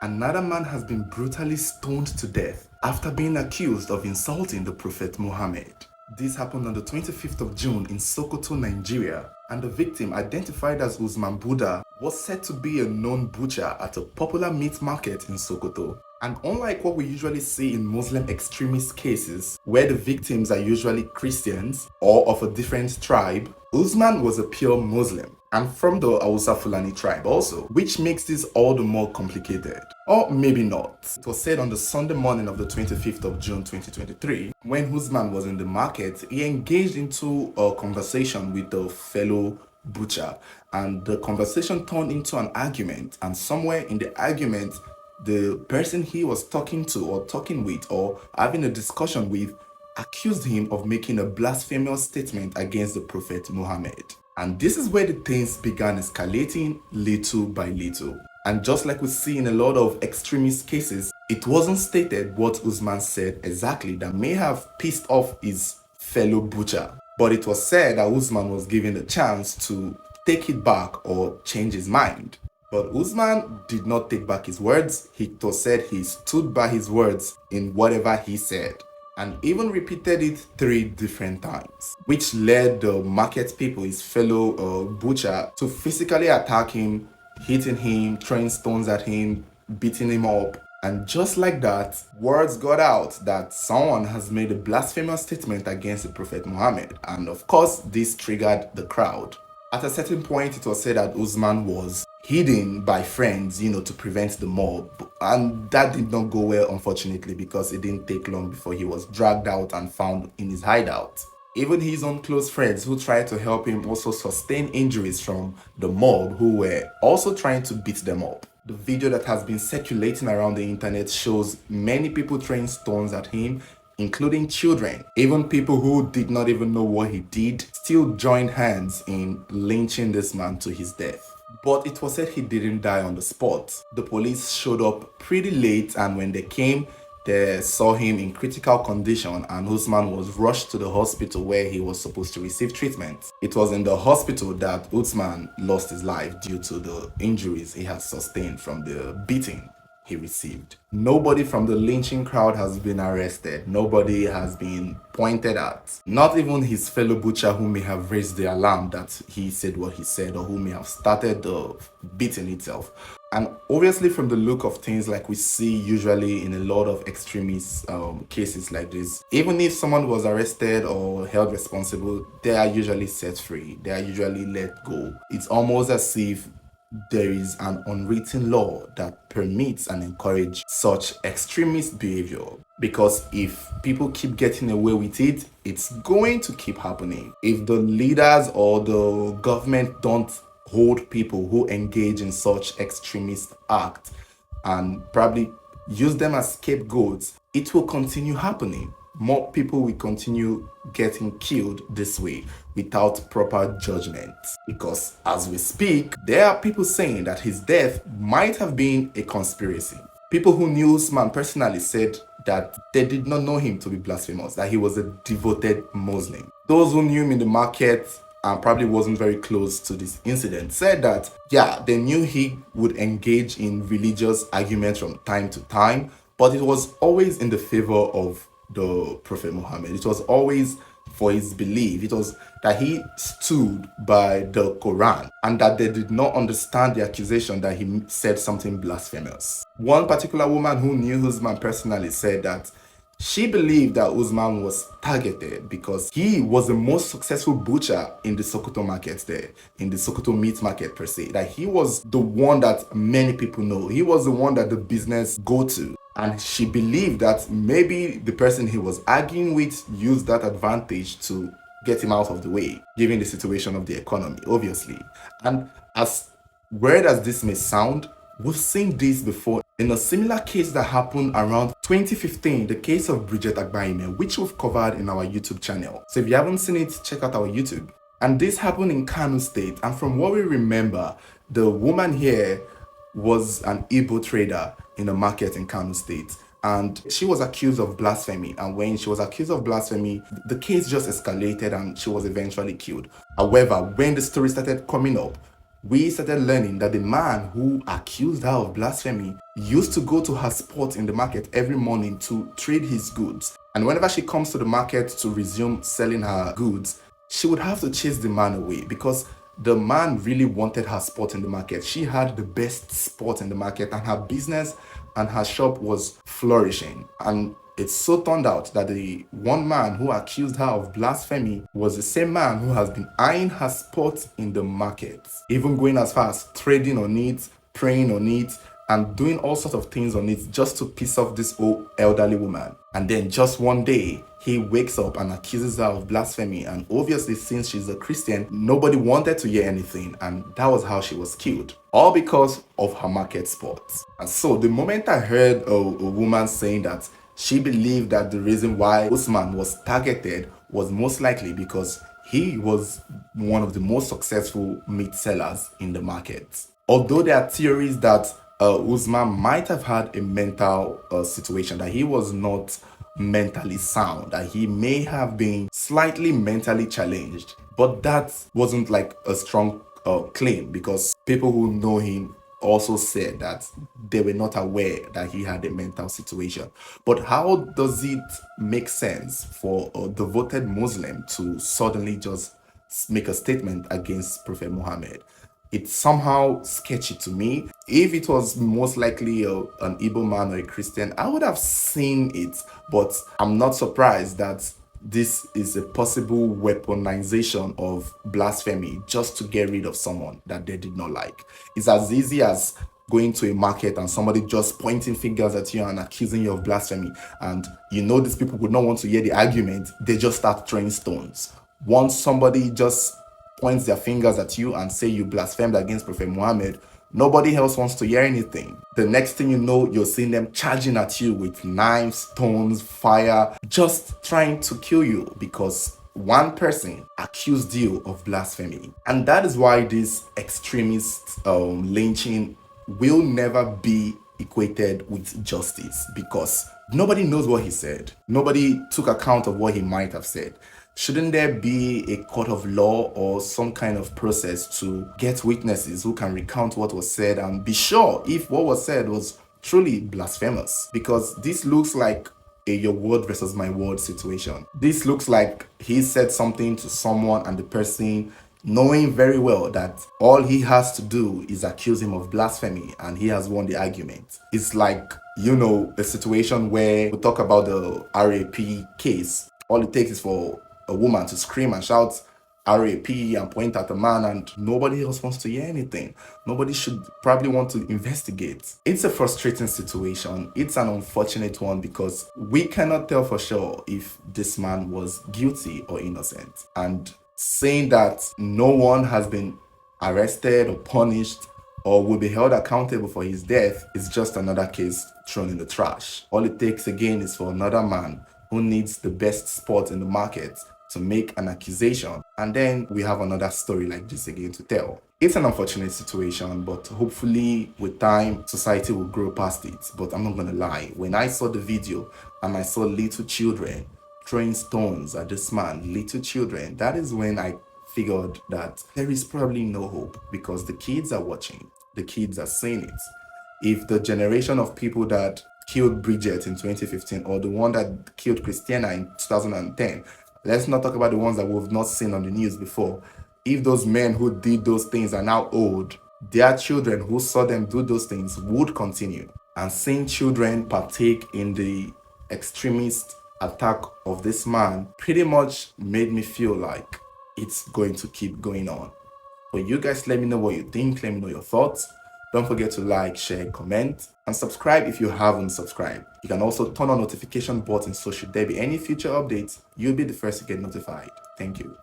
Another man has been brutally stoned to death after being accused of insulting the Prophet Mohammed. This happened on the 25th of June in Sokoto, Nigeria, and the victim, identified as Usman Buda, was said to be a known butcher at a popular meat market in Sokoto. And unlike what we usually see in Muslim extremist cases, where the victims are usually Christians or of a different tribe, Usman was a pure Muslim and from the Hausa Fulani tribe also, which makes this all the more complicated. Or maybe not. It was said on the Sunday morning of the 25th of June 2023, when Usman was in the market, he engaged into a conversation with a fellow butcher, and the conversation turned into an argument, and somewhere in the argument, the person he was talking to or talking with or having a discussion with accused him of making a blasphemous statement against the Prophet Muhammad. And this is where the things began escalating little by little. And just like we see in a lot of extremist cases, it wasn't stated what Usman said exactly that may have pissed off his fellow butcher. But it was said that Usman was given a chance to take it back or change his mind. But Usman did not take back his words. It was said he stood by his words in whatever he said, and even repeated it 3 different times, which led the market people, his fellow butcher, to physically attack him, hitting him, throwing stones at him, beating him up. And just like that, words got out that someone has made a blasphemous statement against the Prophet Muhammad, and of course this triggered the crowd. At a certain point, it was said that Usman was hidden by friends, to prevent the mob. And that did not go well, unfortunately, because it didn't take long before he was dragged out and found in his hideout. Even his own close friends who tried to help him also sustained injuries from the mob, who were also trying to beat them up. The video that has been circulating around the internet shows many people throwing stones at him, including children. Even people who did not even know what he did still joined hands in lynching this man to his death. But it was said he didn't die on the spot. The police showed up pretty late, and when they came, they saw him in critical condition, and Usman was rushed to the hospital where he was supposed to receive treatment. It was in the hospital that Usman lost his life due to the injuries he had sustained from the beating he received. Nobody from the lynching crowd has been arrested. Nobody has been pointed at. Not even his fellow butcher, who may have raised the alarm that he said what he said, or who may have started the beating itself. And obviously, from the look of things, like we see usually in a lot of extremist cases like this, even if someone was arrested or held responsible, they are usually set free. They are usually let go. It's almost as if there is an unwritten law that permits and encourages such extremist behavior, because if people keep getting away with it, it's going to keep happening. If the leaders or the government don't hold people who engage in such extremist acts and probably use them as scapegoats, it will continue happening. More people will continue getting killed this way without proper judgment. Because as we speak, there are people saying that his death might have been a conspiracy. People who knew Usman personally said that they did not know him to be blasphemous, that he was a devoted Muslim. Those who knew him in the market and probably wasn't very close to this incident said that, yeah, they knew he would engage in religious arguments from time to time, but it was always in the favor of the Prophet Muhammad. It was always for his belief. It was that he stood by the Quran, and that they did not understand the accusation that he said something blasphemous. One particular woman who knew Usman personally said that she believed that Usman was targeted because he was the most successful butcher in the Sokoto market there, in the Sokoto meat market per se. That he was the one that many people know. He was the one that the business go to. And she believed that maybe the person he was arguing with used that advantage to get him out of the way, given the situation of the economy, obviously. And as weird as this may sound, we've seen this before in a similar case that happened around 2015, the case of Bridget Agbaime, which we've covered in our YouTube channel. So if you haven't seen it, check out our YouTube. And this happened in Kano State. And from what we remember, the woman here was an Igbo trader in a market in Kano State, and she was accused of blasphemy. And when she was accused of blasphemy, the case just escalated and she was eventually killed. However, when the story started coming up, we started learning that the man who accused her of blasphemy used to go to her spot in the market every morning to trade his goods. And whenever she comes to the market to resume selling her goods, she would have to chase the man away because the man really wanted her spot in the market. She had the best spot in the market and her business and her shop was flourishing. And it so turned out that the one man who accused her of blasphemy was the same man who has been eyeing her spot in the market, even going as far as trading on it, praying on it, and doing all sorts of things on it just to piss off this old elderly woman. And then just one day, he wakes up and accuses her of blasphemy. And obviously, since she's a Christian, nobody wanted to hear anything. And that was how she was killed. All because of her market spot. And so the moment I heard a woman saying that she believed that the reason why Usman was targeted was most likely because he was one of the most successful meat sellers in the market. Although there are theories that Usman might have had a mental situation, that he was not mentally sound, that he may have been slightly mentally challenged, but that wasn't like a strong claim because people who know him also said that they were not aware that he had a mental situation. But how does it make sense for a devoted Muslim to suddenly just make a statement against Prophet Muhammad? It's somehow sketchy to me. If it was most likely an Igbo man or a Christian, I would have seen it, but I'm not surprised that this is a possible weaponization of blasphemy just to get rid of someone that they did not like. It's as easy as going to a market and somebody just pointing fingers at you and accusing you of blasphemy, and you know these people would not want to hear the argument, they just start throwing stones. Once somebody just points their fingers at you and say you blasphemed against Prophet Muhammad, nobody else wants to hear anything. The next thing you know, you're seeing them charging at you with knives, stones, fire, just trying to kill you because one person accused you of blasphemy. And that is why this extremist lynching will never be equated with justice, because nobody knows what he said. Nobody took account of what he might have said. Shouldn't there be a court of law or some kind of process to get witnesses who can recount what was said and be sure if what was said was truly blasphemous? Because this looks like a your word versus my word situation. This looks like he said something to someone and the person, knowing very well that all he has to do is accuse him of blasphemy and he has won the argument. It's like, a situation where we talk about the RAP case. All it takes is for a woman to scream and shout RAP and point at a man and nobody else wants to hear anything. Nobody should probably want to investigate. It's a frustrating situation. It's an unfortunate one because we cannot tell for sure if this man was guilty or innocent. And saying that no one has been arrested or punished or will be held accountable for his death is just another case thrown in the trash. All it takes again is for another man who needs the best spot in the market to make an accusation, and then we have another story like this again to tell. It's an unfortunate situation, but hopefully with time society will grow past it. But I'm not gonna lie, when I saw the video and I saw little children throwing stones at this man, little children, that is when I figured that there is probably no hope, because the kids are watching, the kids are seeing it. If the generation of people that killed Bridget in 2015 or the one that killed Christiana in 2010, let's not talk about the ones that we've not seen on the news before. If those men who did those things are now old, their children who saw them do those things would continue. And seeing children partake in the extremist attack of this man pretty much made me feel like it's going to keep going on. But you guys let me know what you think, let me know your thoughts. Don't forget to like, share, comment, and subscribe if you haven't subscribed. You can also turn on notification buttons so should there be any future updates, you'll be the first to get notified. Thank you.